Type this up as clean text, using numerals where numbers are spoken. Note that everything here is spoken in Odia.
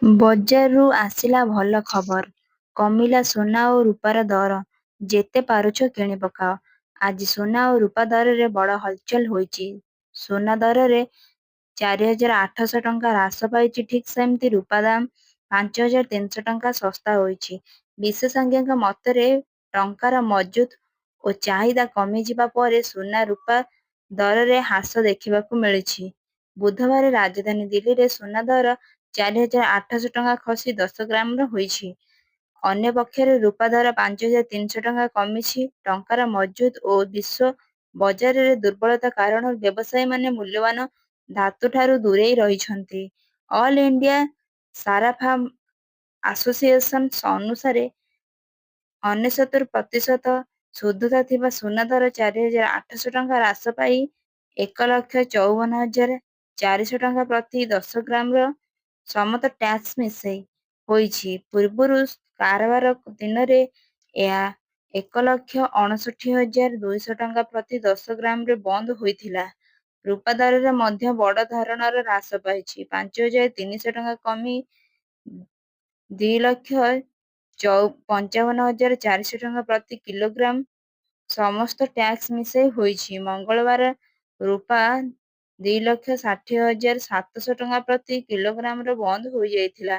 ବଜାରରୁ ଆସିଲା ଭଲ ଖବର। କମିଲା ସୁନା ଓ ରୂପାର ଦର। ଯେତେ ପାରୁଛ କିଣି ପକାଅ। ଆଜି ସୁନା ଓ ରୂପା ଦରରେ ବଡ଼ ହଲଚଲ ହୋଇଛି। ସୁନା ଦରରେ 4,800 ଟଙ୍କା ହ୍ରାସ ପାଇଛି। ଠିକ୍ ସେମିତି ରୂପା ଦାମ 5,300 ଟଙ୍କା ଶସ୍ତା ହୋଇଛି। ବିଶେଷଜ୍ଞଙ୍କ ମତରେ ଟଙ୍କାର ମଜବୁତ ଓ ଚାହିଦା କମିଯିବା ପରେ ସୁନା ରୂପା ଦରରେ ହ୍ରାସ ଦେଖିବାକୁ ମିଳିଛି। ବୁଧବାର ରାଜଧାନୀ ଦିଲ୍ଲୀରେ ସୁନା ଦର 4,800 ଟଙ୍କା ଖସି 10 ଗ୍ରାମର ହୋଇଛି। ଅନ୍ୟପକ୍ଷରେ ରୂପା ଦର 5,300 ଟଙ୍କା କମିଛି। ଟଙ୍କାର ମଜବୁତ ଓ ବିଶ୍ୱ ବଜାରରେ ଦୁର୍ବଳତା କାରଣରୁ ବ୍ୟବସାୟୀମାନେ ମୂଲ୍ୟବାନ ଧାତୁଠାରୁ ଦୂରେଇ ରହିଛନ୍ତି। ଅଲ୍ ଇଣ୍ଡିଆ ସାରାଫା ଆସୋସିଏସନ ଅନୁସାରେ 69% ଶୁଦ୍ଧତା ଥିବା ସୁନା ଦର 4,800 ଟଙ୍କା ହ୍ରାସ ପାଇ 1,54,400 ଟଙ୍କା ପ୍ରତି 10 ଗ୍ରାମର ସମତ ଟ୍ୟାକ୍ସ ମିଶାଇ ହୋଇଛି। ପୂର୍ବରୁ କାରବାର ଦିନରେ ଏହା 1,59,200 ଟଙ୍କା ପ୍ରତି 10 ଗ୍ରାମରେ ବନ୍ଦ ହୋଇଥିଲା। ରୂପା ଦରରେ ମଧ୍ୟ ବଡ଼ ଧରଣର ହ୍ରାସ ପାଇଛି। 5,300 ଟଙ୍କା କମି 2,55,400 ଟଙ୍କା ପ୍ରତି କିଲୋଗ୍ରାମ ସମସ୍ତ ଟ୍ୟାକ୍ସ ମିଶାଇ ହୋଇଛି। ମଙ୍ଗଳବାର ରୂପା 2,60,700 ଟଙ୍କା ପ୍ରତି କିଲୋଗ୍ରାମରେ ବନ୍ଦ ହୋଇଯାଇଥିଲା।